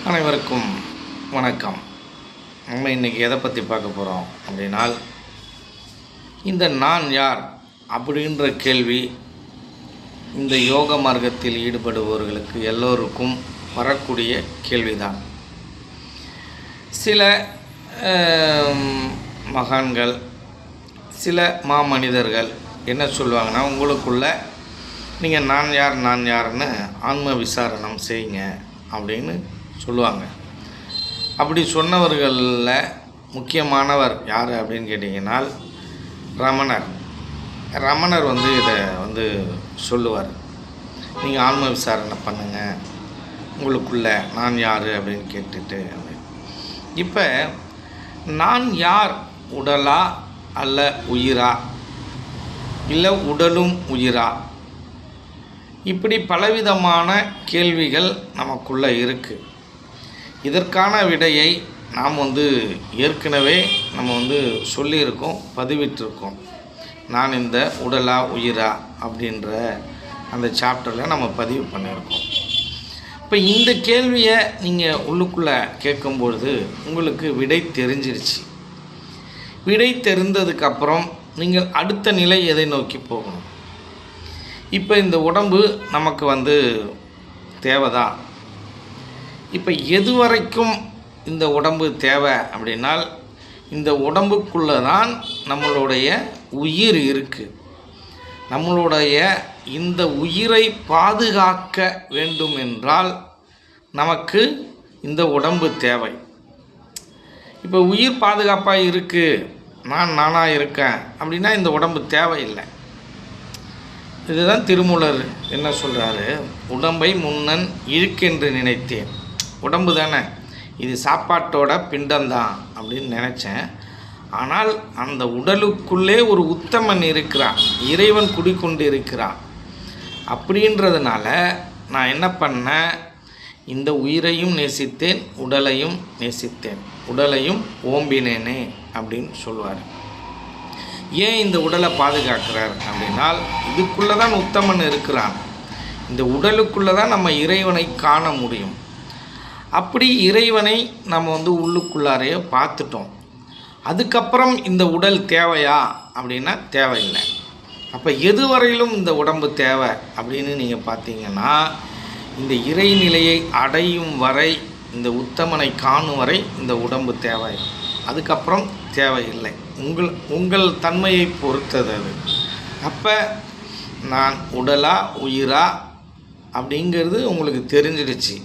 அனைவருக்கும் வணக்கம். நம்ம இன்றைக்கி எதை பற்றி பார்க்க போகிறோம் அப்படின்னால், இந்த நான் யார் அப்படின்ற கேள்வி இந்த யோக மார்க்கத்தில் ஈடுபடுபவர்களுக்கு எல்லோருக்கும் வரக்கூடிய கேள்விதான். சில மகான்கள், சில மாமனிதர்கள் என்ன சொல்லுவாங்கன்னா, உங்களுக்குள்ள நீங்கள் நான் யாருன்னு ஆன்ம விசாரணம் செய்யுங்க அப்படின்னு சொல்லுவாங்க. அப்படி சொன்னவர்களில் முக்கியமானவர் யார் அப்படின்னு கேட்டிங்கன்னால் ரமணர் இதை சொல்லுவார். நீங்கள் ஆன்ம விசாரணை பண்ணுங்கள், உங்களுக்குள்ள நான் யார் அப்படின்னு கேட்டுட்டு. இப்போ நான் யார், உடலா அல்ல உயிரா, இல்லை உடலும் உயிரா, இப்படி பலவிதமான கேள்விகள் நமக்குள்ளே இருக்குது. இதற்கான விடையை நாம் ஏற்கனவே நம்ம சொல்லியிருக்கோம், பதிவிட்டிருக்கோம். நான் இந்த உடலா உயிரா அப்படின்ற அந்த சாப்டரில் நம்ம பதிவு பண்ணியிருக்கோம். இப்போ இந்த கேள்வியை நீங்கள் உள்ளுக்குள்ளே கேட்கும்பொழுது உங்களுக்கு விடை தெரிஞ்சிருச்சு. விடை தெரிந்ததுக்கப்புறம் நீங்கள் அடுத்த நிலை எதை நோக்கி போகணும்? இப்போ இந்த உடம்பு நமக்கு தேவைதான். இப்போ எது வரைக்கும் இந்த உடம்பு தேவை அப்படின்னால், இந்த உடம்புக்குள்ளே தான் நம்மளுடைய உயிர் இருக்குது. நம்மளுடைய இந்த உயிரை பாதுகாக்க வேண்டும் என்றால் நமக்கு இந்த உடம்பு தேவை. இப்போ உயிர் பாதுகாப்பாக இருக்குது, நானாக இருக்கேன் அப்படின்னா இந்த உடம்பு தேவையில்லை. இதுதான் திருமூலர் என்ன சொல்கிறாரு, உடம்பை முன்னன் இருக்கென்று நினைத்தேன். உடம்பு தானே, இது சாப்பாட்டோட பிண்டம்தான் அப்படின்னு நினச்சேன். ஆனால் அந்த உடலுக்குள்ளே ஒரு உத்தமன் இருக்கிறான், இறைவன் குடிக்கொண்டு இருக்கிறான். அப்படின்றதுனால நான் என்ன பண்ணேன், இந்த உயிரையும் நேசித்தேன், உடலையும் நேசித்தேன், உடலையும் ஓம்பினேனே அப்படின்னு சொல்லுவார். ஏன் இந்த உடலை பாதுகாக்கிறார் அப்படின்னால், இதுக்குள்ளே தான் உத்தமன் இருக்கிறான். இந்த உடலுக்குள்ளே தான் நம்ம இறைவனை காண முடியும். அப்படி இறைவனை நம்ம உள்ளுக்குள்ளாரையே பார்த்துட்டோம். அதுக்கப்புறம் இந்த உடல் தேவையா அப்படின்னா தேவையில்லை. அப்போ எது வரையிலும் இந்த உடம்பு தேவை அப்படின்னு நீங்கள் பார்த்தீங்கன்னா, இந்த இறைநிலையை அடையும் வரை, இந்த உத்தமனை காணும் வரை இந்த உடம்பு தேவை. அதுக்கப்புறம் தேவையில்லை. உங்கள் தன்மையை பொறுத்தது அது. அப்போ நான் உடலா உயிரா அப்படிங்கிறது உங்களுக்கு தெரிஞ்சிடுச்சு.